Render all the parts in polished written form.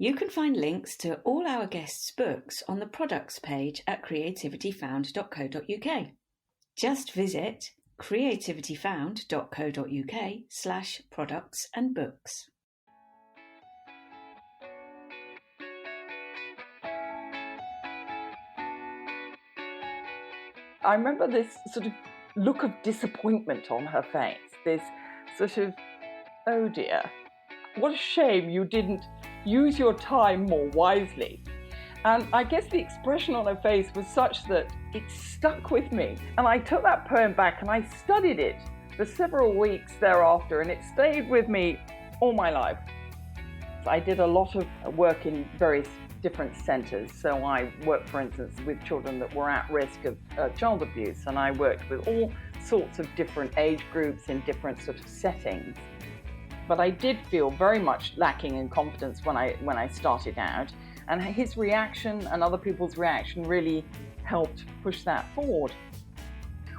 You can find links to all our guests' books on the products page at creativityfound.co.uk. Just visit creativityfound.co.uk/products and books. I remember this sort of look of disappointment on her face, this sort of, oh dear, what a shame you didn't use your time more wisely. And I guess the expression on her face was such that it stuck with me. And I took that poem back and I studied it for several weeks thereafter, and it stayed with me all my life. I did a lot of work in various different centres. So I worked, for instance, with children that were at risk of child abuse, and I worked with all sorts of different age groups in different sort of settings. But I did feel very much lacking in confidence when I started out, and his reaction and other people's reaction really helped push that forward.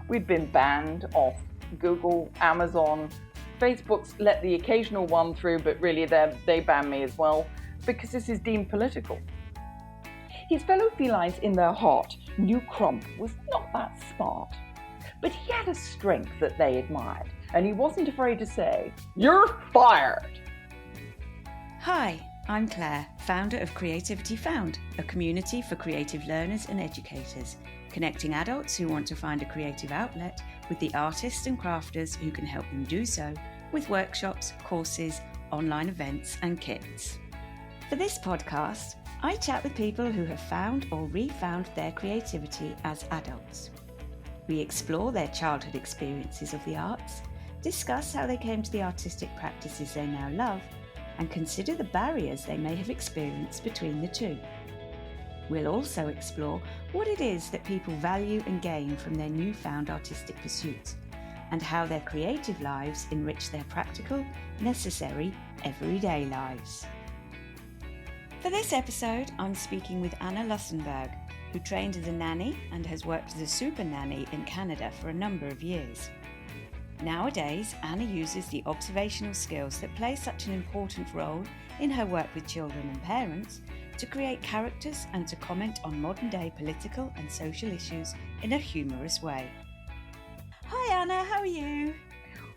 We've been banned off Google, Amazon, Facebook's let the occasional one through, but really they ban me as well, because this is deemed political. His fellow felines in their heart knew Crump was not that smart, but he had a strength that they admired, and he wasn't afraid to say, "You're fired!" Hi, I'm Claire, founder of Creativity Found, a community for creative learners and educators, connecting adults who want to find a creative outlet with the artists and crafters who can help them do so with workshops, courses, online events and kits. For this podcast, I chat with people who have found or refound their creativity as adults. We explore their childhood experiences of the arts, discuss how they came to the artistic practices they now love, and consider the barriers they may have experienced between the two. We'll also explore what it is that people value and gain from their newfound artistic pursuits, and how their creative lives enrich their practical, necessary, everyday lives. For this episode, I'm speaking with Anna Lussenburg, who trained as a nanny and has worked as a super nanny in Canada for a number of years. Nowadays, Anna uses the observational skills that play such an important role in her work with children and parents to create characters and to comment on modern-day political and social issues in a humorous way. Hi Anna, how are you?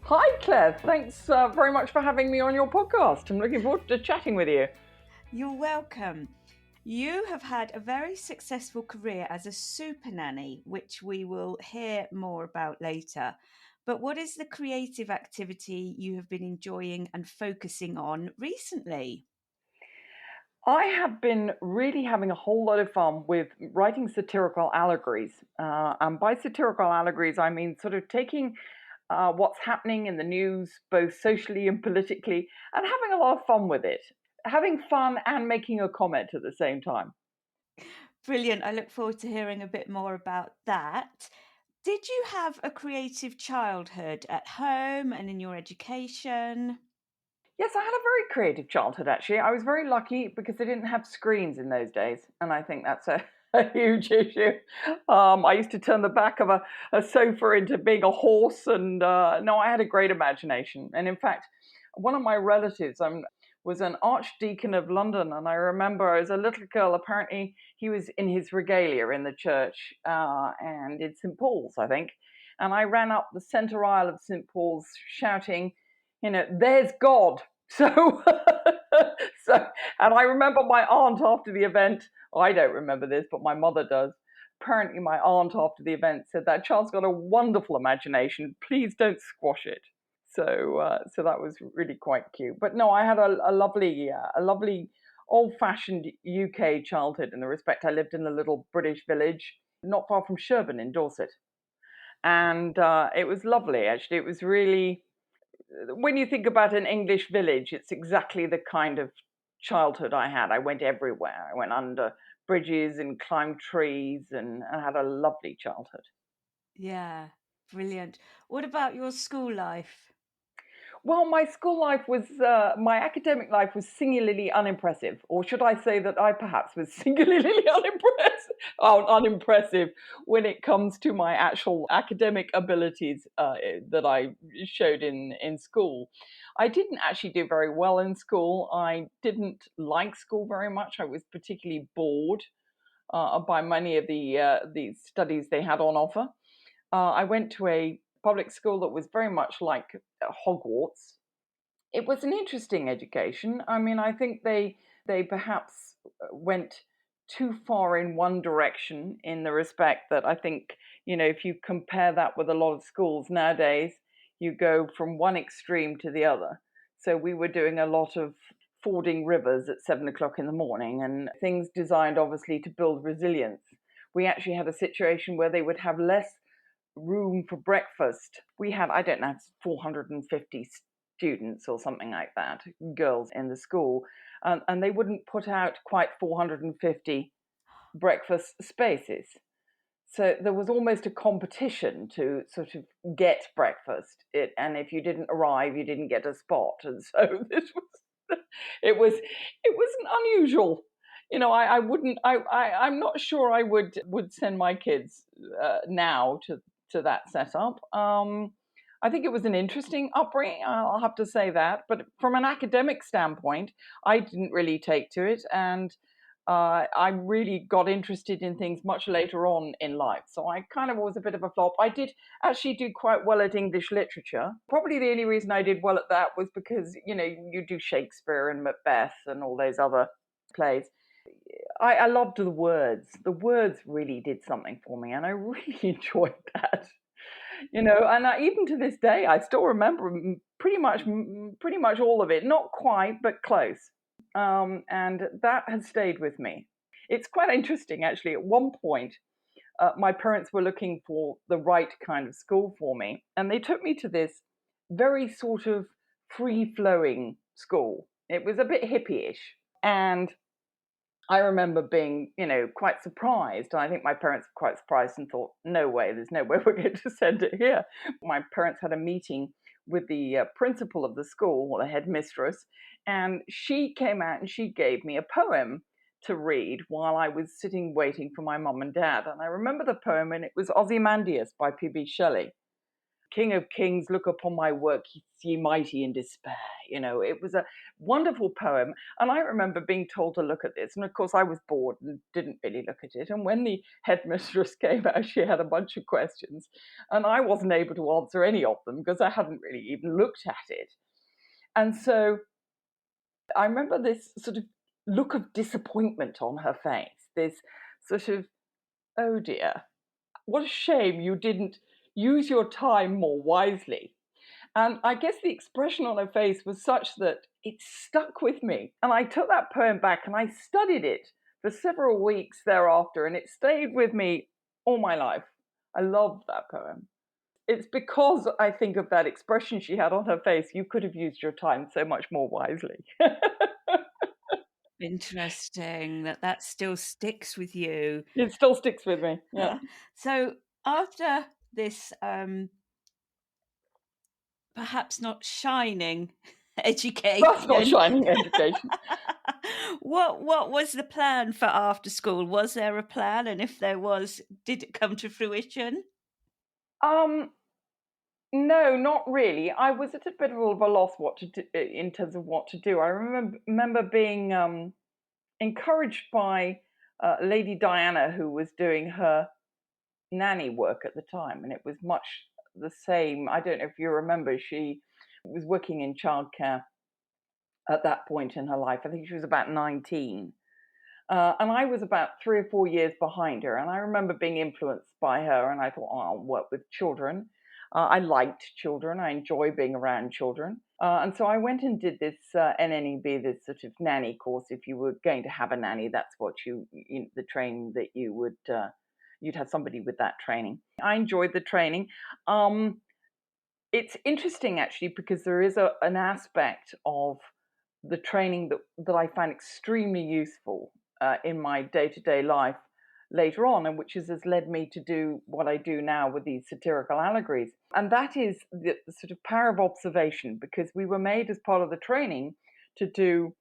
Hi Claire, thanks very much for having me on your podcast. I'm looking forward to chatting with you. You're welcome. You have had a very successful career as a super nanny, which we will hear more about later. But what is the creative activity you have been enjoying and focusing on recently? I have been really having a whole lot of fun with writing satirical allegories. And by satirical allegories, I mean sort of taking what's happening in the news, both socially and politically, and having a lot of fun with it. Having fun and making a comment at the same time. Brilliant. I look forward to hearing a bit more about that. Did you have a creative childhood at home and in your education? Yes, I had a very creative childhood, actually. I was very lucky because they didn't have screens in those days, and I think that's a huge issue. I used to turn the back of a sofa into being a horse, and no, I had a great imagination. And in fact, one of my relatives was an archdeacon of London, and I remember as a little girl, apparently he was in his regalia in the church and in St. Paul's, I think. And I ran up the centre aisle of St. Paul's shouting, "There's God." So, and I remember my aunt after the event, I don't remember this, but my mother does. Apparently my aunt after the event said, "That child's got a wonderful imagination. Please don't squash it." So that was really quite cute. But no, I had a lovely old-fashioned UK childhood in the respect I lived in a little British village not far from Sherborne in Dorset. And it was lovely, actually. It was really, when you think about an English village, it's exactly the kind of childhood I had. I went everywhere. I went under bridges and climbed trees and had a lovely childhood. Yeah, brilliant. What about your school life? Well, my school life was, my academic life was singularly unimpressive, or should I say that I perhaps was singularly unimpressive when it comes to my actual academic abilities that I showed in school. I didn't actually do very well in school. I didn't like school very much. I was particularly bored by many of the studies they had on offer. I went to a public school that was very much like Hogwarts. It was an interesting education. I mean, I think they perhaps went too far in one direction in the respect that I think, if you compare that with a lot of schools nowadays, you go from one extreme to the other. So we were doing a lot of fording rivers at 7 o'clock in the morning and things designed obviously to build resilience. We actually had a situation where they would have less room for breakfast. We had, I don't know, 450 students or something like that, girls in the school, and they wouldn't put out quite 450 breakfast spaces. So there was almost a competition to sort of get breakfast. And if you didn't arrive, you didn't get a spot. And so this was, it was an unusual. I wouldn't. I'm not sure I would send my kids now to that setup. I think it was an interesting upbringing, I'll have to say that. But from an academic standpoint, I didn't really take to it. And I really got interested in things much later on in life. So I kind of was a bit of a flop. I did actually do quite well at English literature. Probably the only reason I did well at that was because, you do Shakespeare and Macbeth and all those other plays. I loved the words. The words really did something for me, and I really enjoyed that. And even to this day, I still remember pretty much all of it. Not quite, but close. And that has stayed with me. It's quite interesting, actually. At one point, my parents were looking for the right kind of school for me, and they took me to this very sort of free-flowing school. It was a bit hippie-ish, and I remember being, quite surprised. And I think my parents were quite surprised and thought, no way, there's no way we're going to send it here. My parents had a meeting with the principal of the school, or the headmistress, and she came out and she gave me a poem to read while I was sitting waiting for my mum and dad. And I remember the poem, and it was Ozymandias by P.B. Shelley. King of kings, look upon my work, ye mighty in despair. It was a wonderful poem. And I remember being told to look at this. And of course, I was bored and didn't really look at it. And when the headmistress came out, she had a bunch of questions. And I wasn't able to answer any of them because I hadn't really even looked at it. And so I remember this sort of look of disappointment on her face, this sort of, oh dear, what a shame you didn't use your time more wisely. And I guess the expression on her face was such that it stuck with me. And I took that poem back and I studied it for several weeks thereafter, and it stayed with me all my life. I loved that poem. It's because I think of that expression she had on her face. You could have used your time so much more wisely. Interesting that still sticks with you. It still sticks with me. Yeah. So after this perhaps not shining education. That's not shining education. What was the plan for after school? Was there a plan? And if there was, did it come to fruition? No, not really. I was at a bit of a loss what to do in terms of what to do. I remember being encouraged by Lady Diana, who was doing her nanny work at the time, and it was much the same. I don't know if you remember, she was working in childcare at that point in her life. I think she was about 19. And I was about 3 or 4 years behind her. And I remember being influenced by her, and I thought, oh, I'll work with children. I liked children. I enjoy being around children. And so I went and did this NNEB, this sort of nanny course. If you were going to have a nanny, that's what the training that you would, you'd have somebody with that training. I enjoyed the training. It's interesting, actually, because there is an aspect of the training that I find extremely useful in my day-to-day life, later on, and which has led me to do what I do now with these satirical allegories. And that is the sort of power of observation, because we were made as part of the training to do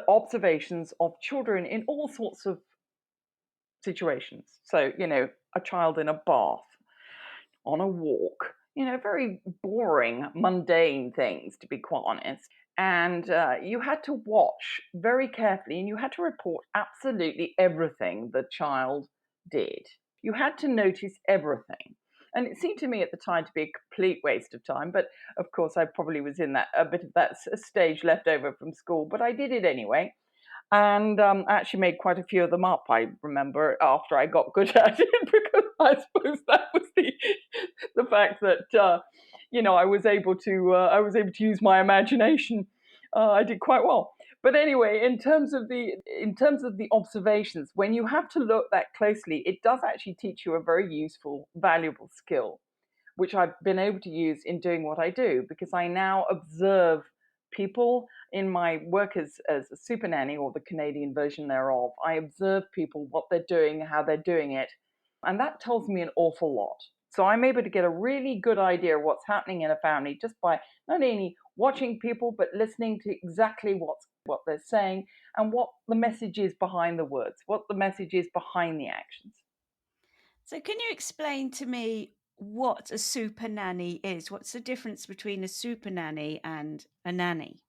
observations of children in all sorts of situations. So, a child in a bath, on a walk, very boring, mundane things, to be quite honest. And you had to watch very carefully, and you had to report absolutely everything the child did. You had to notice everything. And it seemed to me at the time to be a complete waste of time. But of course, I probably was in a bit of that stage left over from school, but I did it anyway. And I actually made quite a few of them up, I remember, after I got good at it, because I suppose that was the fact that I was able to use my imagination. I did quite well. But anyway, in terms of the observations, when you have to look that closely, it does actually teach you a very useful, valuable skill, which I've been able to use in doing what I do, because I now observe people in my work as a super nanny, or the Canadian version thereof. I observe people, what they're doing, how they're doing it, and that tells me an awful lot. So I'm able to get a really good idea of what's happening in a family just by not only watching people, but listening to exactly what they're saying, and what the message is behind the words, what the message is behind the actions. So, can you explain to me what a super nanny is? What's the difference between a super nanny and a nanny?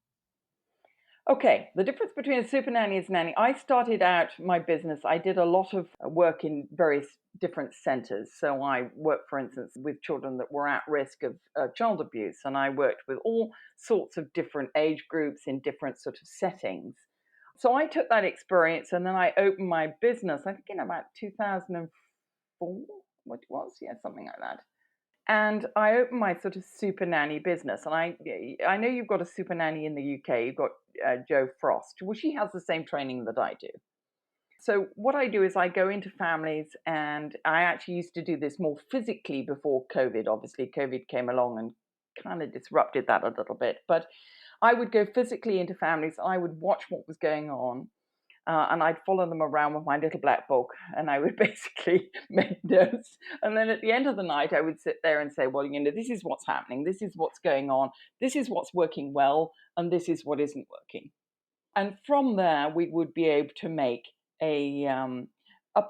Okay, the difference between a super nanny and a nanny. I started out my business. I did a lot of work in various different centres. So I worked, for instance, with children that were at risk of child abuse, and I worked with all sorts of different age groups in different sort of settings. So I took that experience, and then I opened my business, I think in about 2004, what it was, yeah, something like that. And I opened my sort of super nanny business. And I know you've got a super nanny in the UK. You've got Jo Frost. Well, she has the same training that I do. So what I do is I go into families, and I actually used to do this more physically before COVID. Obviously, COVID came along and kind of disrupted that a little bit. But I would go physically into families. I would watch what was going on. And I'd follow them around with my little black book, and I would basically make notes. And then at the end of the night, I would sit there and say, well, this is what's happening. This is what's going on. This is what's working well. And this is what isn't working. And from there, we would be able to make a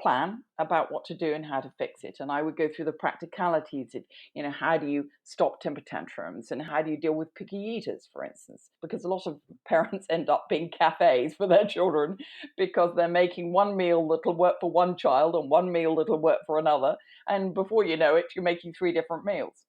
plan about what to do and how to fix it. And I would go through the practicalities of, how do you stop temper tantrums, and how do you deal with picky eaters, for instance? Because a lot of parents end up being cafes for their children, because they're making one meal that'll work for one child and one meal that'll work for another. And before you know it, you're making 3 different meals.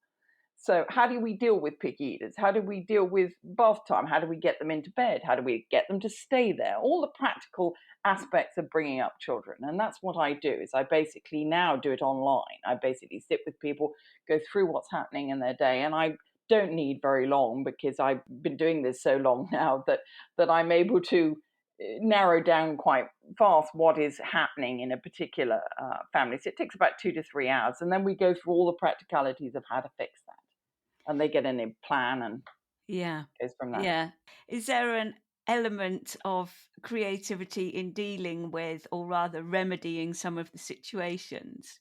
So how do we deal with picky eaters? How do we deal with bath time? How do we get them into bed? How do we get them to stay there? All the practical aspects of bringing up children. And that's what I do, is I basically now do it online. I basically sit with people, go through what's happening in their day. And I don't need very long, because I've been doing this so long now that I'm able to narrow down quite fast what is happening in a particular family. So it takes about 2 to 3 hours. And then we go through all the practicalities of how to fix that. And they get a plan, and Yeah. goes from there. Yeah. Is there an element of creativity in dealing with, or rather remedying, some of the situations?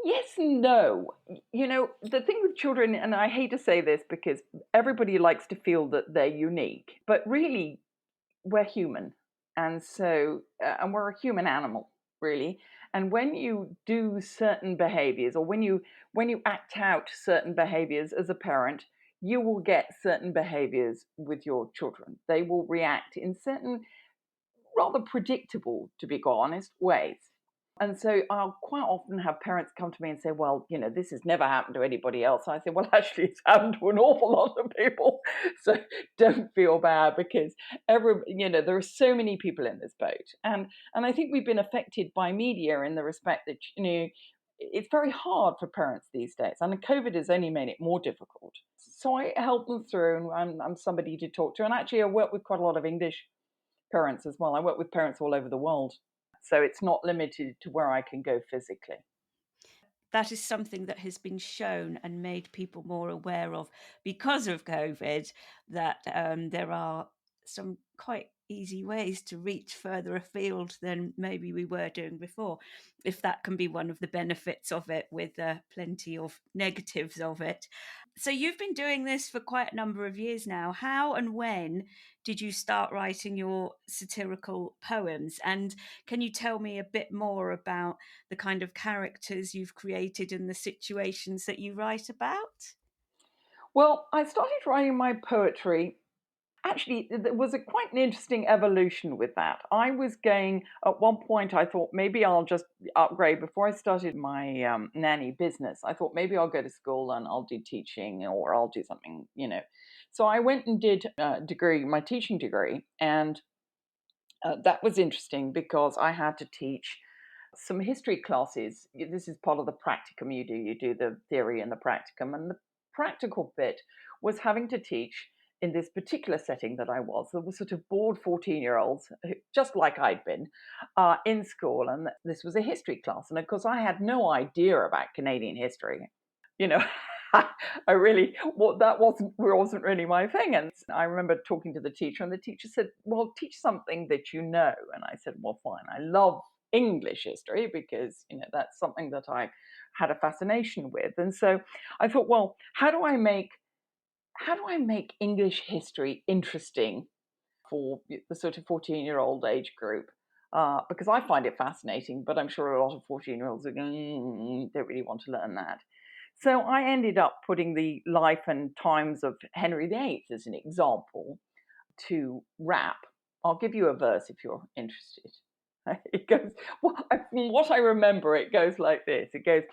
Yes and no. The thing with children, and I hate to say this because everybody likes to feel that they're unique, but really, we're human. And so, and we're a human animal, really. And when you do certain behaviors, or when you act out certain behaviors as a parent, you will get certain behaviors with your children. They will react in certain rather predictable, to be quite honest, ways. And so I'll quite often have parents come to me and say, well, this has never happened to anybody else. I say, well, actually, it's happened to an awful lot of people. So don't feel bad, because there are so many people in this boat. And I think we've been affected by media, in the respect that, it's very hard for parents these days. And COVID has only made it more difficult. So I help them through, and I'm somebody to talk to. And actually, I work with quite a lot of English parents as well. I work with parents all over the world. So it's not limited to where I can go physically. That is something that has been shown and made people more aware of because of COVID, that there are some quite easy ways to reach further afield than maybe we were doing before, if that can be one of the benefits of it, with plenty of negatives of it. So you've been doing this for quite a number of years now. How and when did you start writing your satirical poems? And can you tell me a bit more about the kind of characters you've created and the situations that you write about? Well, I started writing my poetry. Actually, there was quite an interesting evolution with that. I was going, at one point, I thought maybe I'll just upgrade. Before I started my nanny business, I thought maybe I'll go to school and I'll do teaching or I'll do something, you know. So I went and did my teaching degree. And that was interesting because I had to teach some history classes. This is part of the practicum you do the theory and the practicum. And the practical bit was having to teach in this particular setting that I was. There were sort of bored 14-year-olds, just like I'd been, in school. And this was a history class. And of course, I had no idea about Canadian history. You know, that wasn't really my thing. And I remember talking to the teacher, and the teacher said, well, teach something that you know. And I said, well, fine. I love English history because, you know, that's something that I had a fascination with. And so I thought, well, how do I make English history interesting for the sort of 14-year-old age group? Because I find it fascinating, but I'm sure a lot of 14-year-olds are going, don't really want to learn that. So I ended up putting the life and times of Henry VIII as an example to rap. I'll give you a verse if you're interested. It goes, from what I remember, it goes like this. It goes,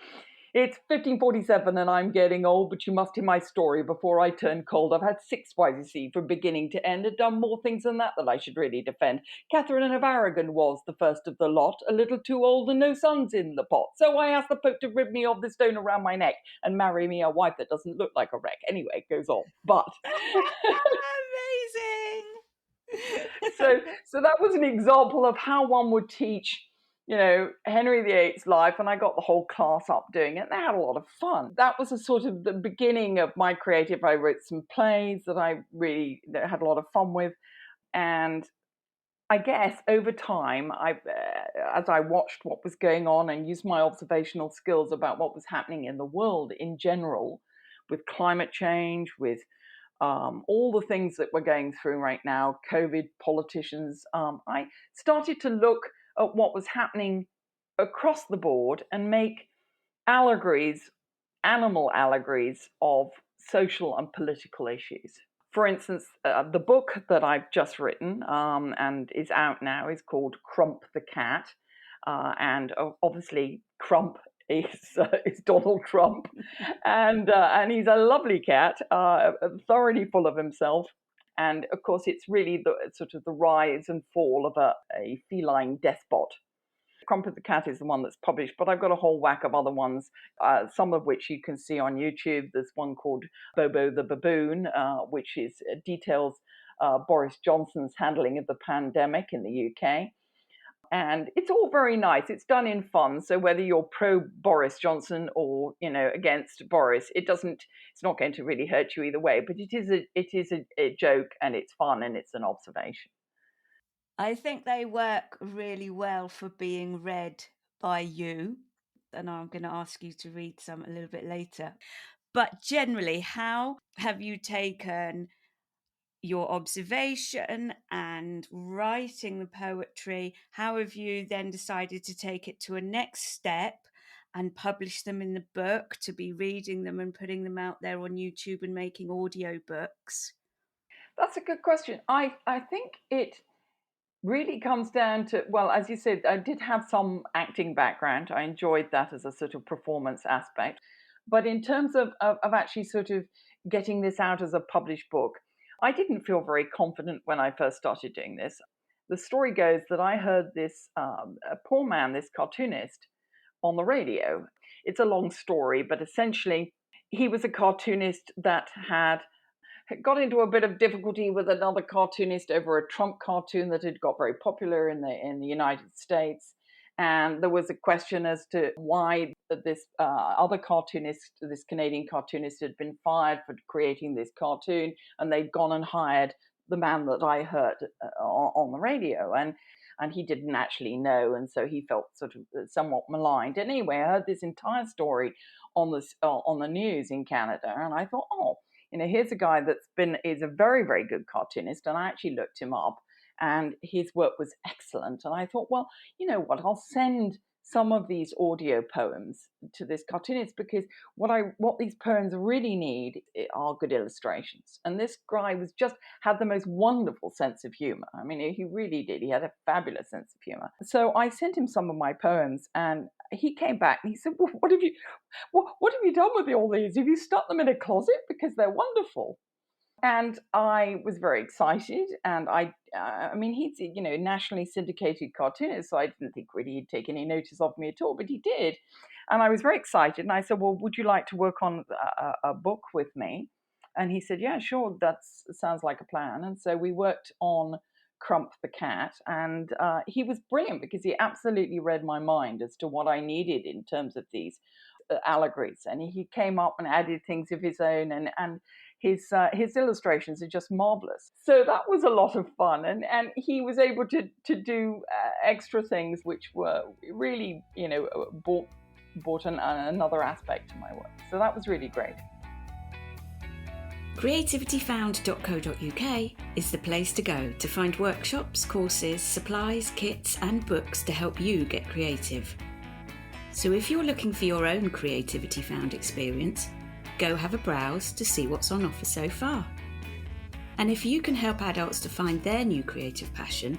it's 1547 and I'm getting old, but you must hear my story before I turn cold. I've had 6 wives, you see, from beginning to end, and done more things than that I should really defend. Catherine of Aragon was the first of the lot, a little too old and no sons in the pot. So I asked the Pope to rid me of the stone around my neck and marry me a wife that doesn't look like a wreck. Anyway, it goes on. But Amazing. so that was an example of how one would teach, you know, Henry VIII's life, and I got the whole class up doing it. They had a lot of fun. That was a sort of the beginning of my creative. I wrote some plays that I really had a lot of fun with, and I guess over time, as I watched what was going on and used my observational skills about what was happening in the world in general, with climate change, with all the things that we're going through right now, COVID, politicians, I started to look at what was happening across the board and make allegories, animal allegories of social and political issues. For instance, the book that I've just written and is out now is called Crump the Cat. And obviously, Crump is Donald Trump, and he's a lovely cat, thoroughly full of himself. And of course, it's really the sort of the rise and fall of a feline despot. Crump the Cat is the one that's published, but I've got a whole whack of other ones, some of which you can see on YouTube. There's one called Bobo the Baboon, which details Boris Johnson's handling of the pandemic in the UK. And it's all very nice. It's done in fun. So whether you're pro Boris Johnson or, you know, against Boris, it's not going to really hurt you either way. But it is a joke, and it's fun, and it's an observation. I think they work really well for being read by you. And I'm going to ask you to read some a little bit later. But generally, how have you taken your observation and writing the poetry? How have you then decided to take it to a next step and publish them in the book, to be reading them and putting them out there on YouTube and making audio books? That's a good question. I think it really comes down to, well, as you said, I did have some acting background. I enjoyed that as a sort of performance aspect. But in terms of actually sort of getting this out as a published book, I didn't feel very confident when I first started doing this. The story goes that I heard this a poor man, this cartoonist, on the radio. It's a long story, but essentially he was a cartoonist that had got into a bit of difficulty with another cartoonist over a Trump cartoon that had got very popular in the United States. And there was a question as to why this other cartoonist, this Canadian cartoonist, had been fired for creating this cartoon, and they'd gone and hired the man that I heard on the radio, and he didn't actually know, and so he felt sort of somewhat maligned. And anyway, I heard this entire story on the news in Canada, and I thought, oh, here's a guy is a very, very good cartoonist, and I actually looked him up, and his work was excellent. And I thought, well, you know what, I'll send some of these audio poems to this cartoonist, because what these poems really need are good illustrations. And this guy had the most wonderful sense of humor. I mean, he really did. He had a fabulous sense of humor. So I sent him some of my poems, and he came back and he said, well, what have you done with all these? Have you stuck them in a closet? Because they're wonderful. And I was very excited, and I mean, he's nationally syndicated cartoonist, so I didn't think really he'd take any notice of me at all, but he did, and I was very excited. And I said, "Well, would you like to work on a book with me?" And he said, "Yeah, sure. That sounds like a plan." And so we worked on Crump the cat, and he was brilliant because he absolutely read my mind as to what I needed in terms of these allegories, and he came up and added things of his own, and his illustrations are just marvelous. So that was a lot of fun, and he was able to do extra things which were really brought another aspect to my work. So that was really great. Creativityfound.co.uk is the place to go to find workshops, courses, supplies, kits and books to help you get creative. So if you're looking for your own Creativity Found experience, go have a browse to see what's on offer so far. And if you can help adults to find their new creative passion,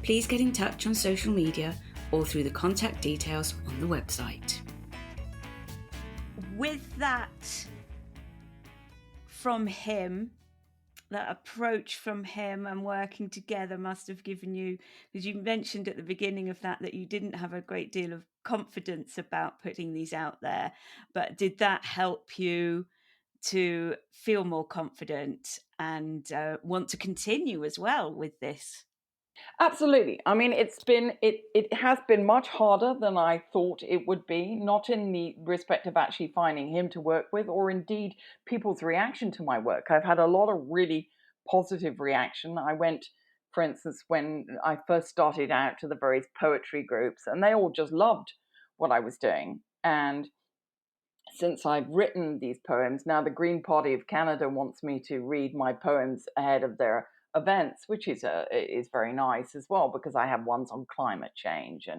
please get in touch on social media or through the contact details on the website. With that from him, that approach from him and working together must have given you, because you mentioned at the beginning of that you didn't have a great deal of confidence about putting these out there, but did that help you to feel more confident and want to continue as well with this? Absolutely. I mean, it has been much harder than I thought it would be, not in the respect of actually finding him to work with, or indeed people's reaction to my work. I've had a lot of really positive reaction. I went, for instance, when I first started out, to the various poetry groups, and they all just loved what I was doing. And since I've written these poems, now the Green Party of Canada wants me to read my poems ahead of their events, which is very nice as well, because I have ones on climate change,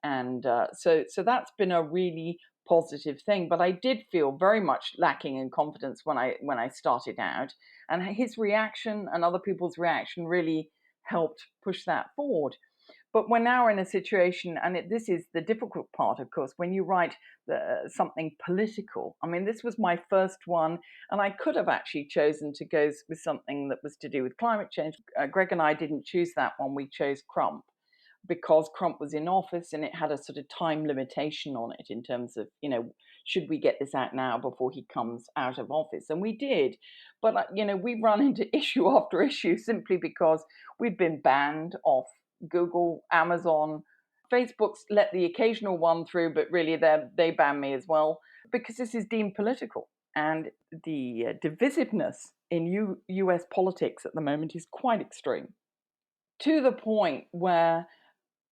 and so that's been a really positive thing. But I did feel very much lacking in confidence when I started out, and his reaction and other people's reaction really helped push that forward. But we're now in a situation, and this is the difficult part, of course, when you write something political. I mean, this was my first one, and I could have actually chosen to go with something that was to do with climate change. Greg and I didn't choose that one. We chose Crump, because Crump was in office and it had a sort of time limitation on it in terms of, should we get this out now before he comes out of office? And we did. But, we've run into issue after issue simply because we've been banned off Google, Amazon. Facebook's let the occasional one through, but really they ban me as well, because this is deemed political. And the divisiveness in US politics at the moment is quite extreme, to the point where,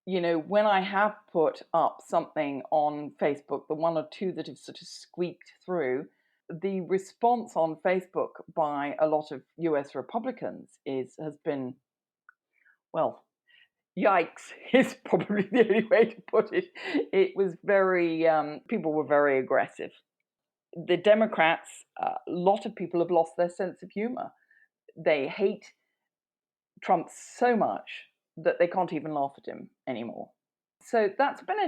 when I have put up something on Facebook, the one or two that have sort of squeaked through, the response on Facebook by a lot of US Republicans has been, well, yikes is probably the only way to put it. It was very, people were very aggressive. The Democrats, a lot of people have lost their sense of humor. They hate Trump so much that they can't even laugh at him anymore. So that's been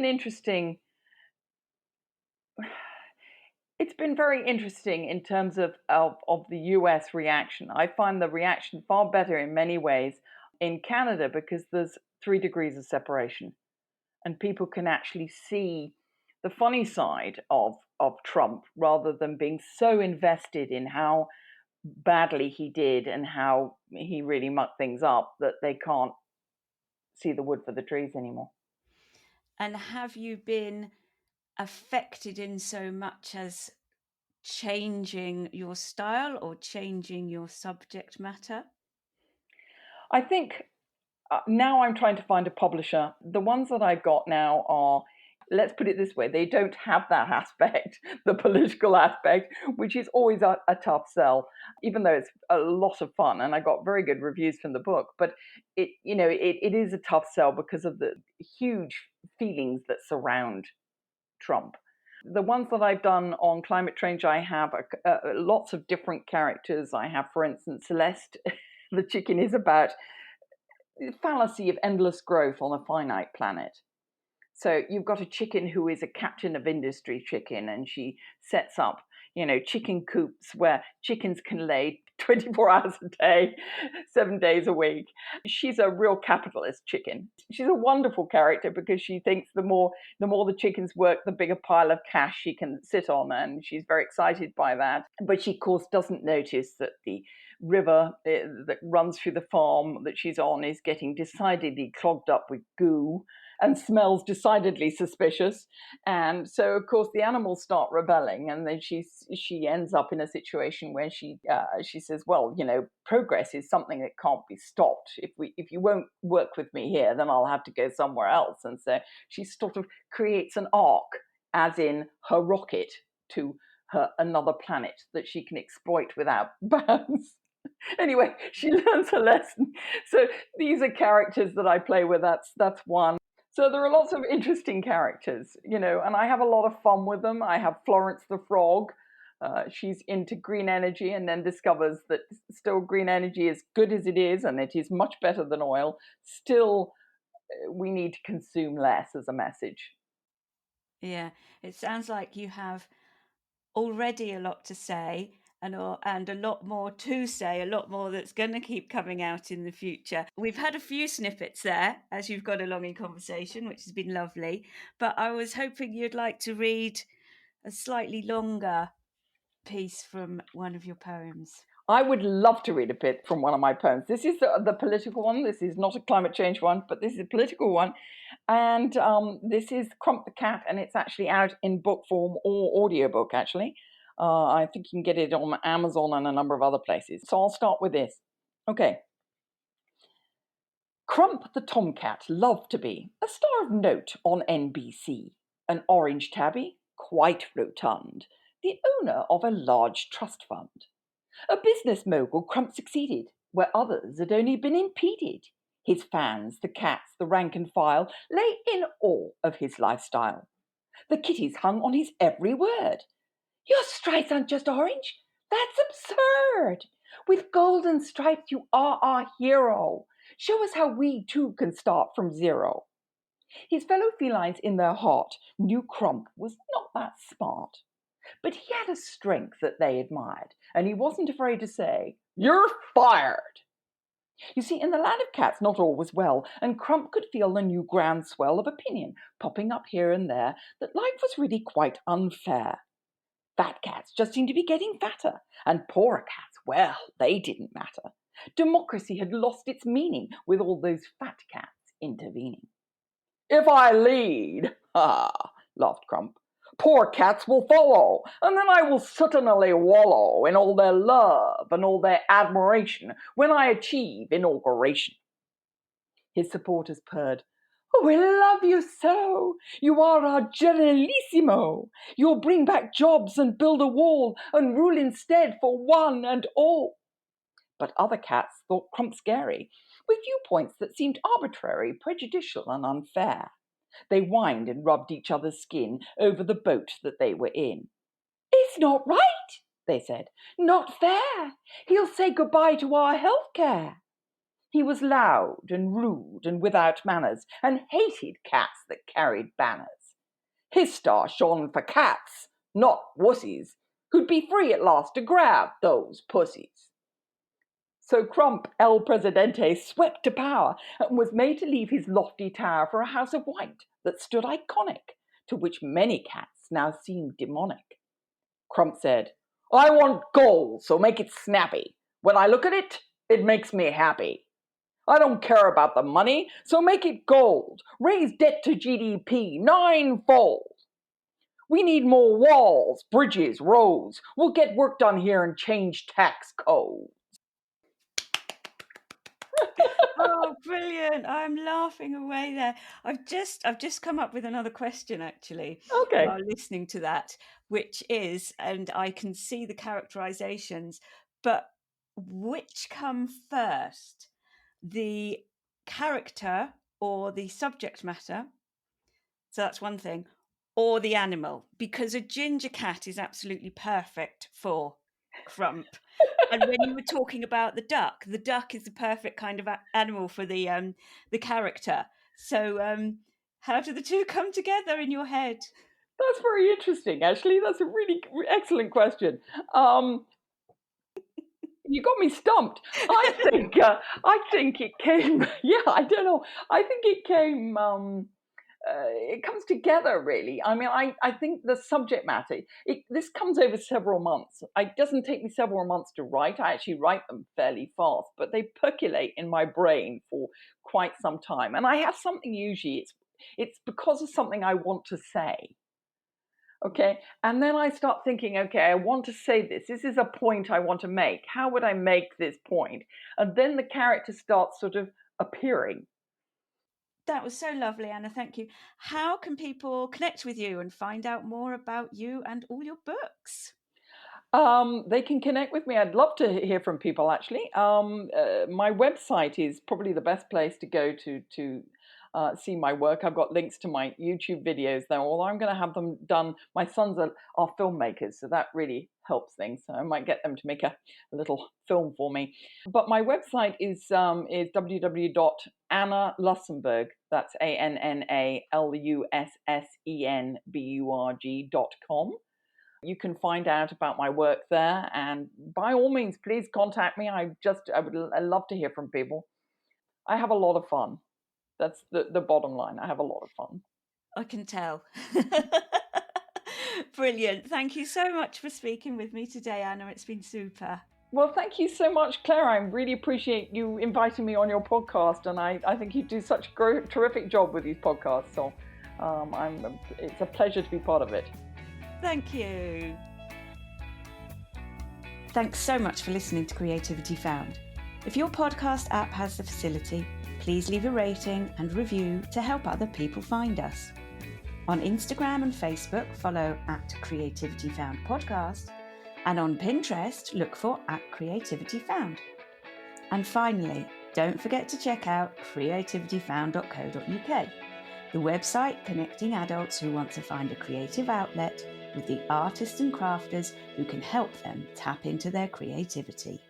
it's been very interesting in terms of the US reaction. I find the reaction far better in many ways in Canada, because there's 3 degrees of separation, and people can actually see the funny side of Trump, rather than being so invested in how badly he did and how he really mucked things up, that they can't see the wood for the trees anymore. And have you been affected in so much as changing your style or changing your subject matter? I think now I'm trying to find a publisher. The ones that I've got now are, let's put it this way, they don't have that aspect, the political aspect, which is always a tough sell, even though it's a lot of fun. And I got very good reviews from the book, but it is a tough sell because of the huge feelings that surround Trump. The ones that I've done on climate change, I have lots of different characters. I have, for instance, Celeste, the chicken, is about the fallacy of endless growth on a finite planet. So you've got a chicken who is a captain of industry chicken, and she sets up, chicken coops where chickens can lay 24 hours a day, 7 days a week. She's a real capitalist chicken. She's a wonderful character because she thinks the more the chickens work, the bigger pile of cash she can sit on, and she's very excited by that. But she, of course, doesn't notice that the river that runs through the farm that she's on is getting decidedly clogged up with goo and smells decidedly suspicious. And so, of course, the animals start rebelling, and then she ends up in a situation where she says, well, progress is something that can't be stopped. If you won't work with me here, then I'll have to go somewhere else. And so she sort of creates an arc, as in her rocket, to another planet that she can exploit without bounds. Anyway, she learns her lesson. So these are characters that I play with. That's one. So there are lots of interesting characters, and I have a lot of fun with them. I have Florence the Frog. She's into green energy and then discovers that still green energy, is good as it is, and it is much better than oil. Still, we need to consume less as a message. Yeah, it sounds like you have already a lot to say, and a lot more to say, a lot more that's going to keep coming out in the future. We've had a few snippets there as you've got along in conversation, which has been lovely, but I was hoping you'd like to read a slightly longer piece from one of your poems. I would love to read a bit from one of my poems. This is the political one. This is not a climate change one, but this is a political one. And this is Crump the Cat, and it's actually out in book form or audiobook, actually. I think you can get it on Amazon and a number of other places. So I'll start with this. Okay. Crump the tomcat loved to be a star of note on NBC, an orange tabby, quite rotund, the owner of a large trust fund. A business mogul, Crump succeeded where others had only been impeded. His fans, the cats, the rank and file, lay in awe of his lifestyle. The kitties hung on his every word. Your stripes aren't just orange? That's absurd! With golden stripes, you are our hero. Show us how we too can start from zero. His fellow felines in their heart knew Crump was not that smart. But he had a strength that they admired, and he wasn't afraid to say, "You're fired!" You see, in the land of cats, not all was well, and Crump could feel the new groundswell of opinion popping up here and there that life was really quite unfair. Fat cats just seemed to be getting fatter, and poorer cats, well, they didn't matter. Democracy had lost its meaning with all those fat cats intervening. "If I lead," laughed Crump, "poor cats will follow, and then I will certainly wallow in all their love and all their admiration when I achieve inauguration." His supporters purred, "Oh, we love you so! You are our generalissimo! You'll bring back jobs and build a wall and rule instead for one and all." But other cats thought Crump scary, with viewpoints that seemed arbitrary, prejudicial, and unfair. They whined and rubbed each other's skin over the boat that they were in. "It's not right," they said. "Not fair. He'll say goodbye to our health care." He was loud and rude and without manners, and hated cats that carried banners. His star shone for cats, not wussies, who'd be free at last to grab those pussies. So Crump, El Presidente, swept to power and was made to leave his lofty tower for a house of white that stood iconic, to which many cats now seemed demonic. Crump said, "I want gold, so make it snappy. When I look at it, it makes me happy. I don't care about the money, so make it gold. Raise debt to GDP 9-fold. We need more walls, bridges, roads. We'll get work done here and change tax codes." Oh, brilliant. I'm laughing away there. I've just come up with another question actually Okay. while listening to that, which is, and I can see the characterizations, but which come first? The character or the subject matter? So that's one thing. Or the animal, because a ginger cat is absolutely perfect for Crump. And when you were talking about the duck is the perfect kind of animal for the character. So how do the two come together in your head? That's very interesting, actually. That's a really excellent question. Um, you got me stumped. I think it came. Yeah, I don't know. I think it came. It comes together really. I mean, I think the subject matter. This comes over several months. It doesn't take me several months to write. I actually write them fairly fast, but they percolate in my brain for quite some time. And I have something usually. It's because of something I want to say. Okay. And then I start thinking, okay, I want to say this. This is a point I want to make. How would I make this point? And then the character starts sort of appearing. That was so lovely, Anna. Thank you. How can people connect with you and find out more about you and all your books? They can connect with me. I'd love to hear from people, actually. My website is probably the best place to go to see my work. I've got links to my YouTube videos there, although I'm going to have them done. My sons are filmmakers, so that really helps things. So I might get them to make a little film for me. But my website is www.annalussenburg. That's ANNALUSSENBURG.com. You can find out about my work there, and by all means, please contact me. I love to hear from people. I have a lot of fun. That's the bottom line. I have a lot of fun. I can tell. Brilliant. Thank you so much for speaking with me today, Anna. It's been super. Well, thank you so much, Claire. I really appreciate you inviting me on your podcast, and I think you do such a terrific job with these podcasts. So it's a pleasure to be part of it. Thank you. Thanks so much for listening to Creativity Found. If your podcast app has the facility, please leave a rating and review to help other people find us. On Instagram and Facebook, follow @CreativityFound Podcast, and on Pinterest, look for @CreativityFound. And finally, don't forget to check out creativityfound.co.uk, the website connecting adults who want to find a creative outlet with the artists and crafters who can help them tap into their creativity.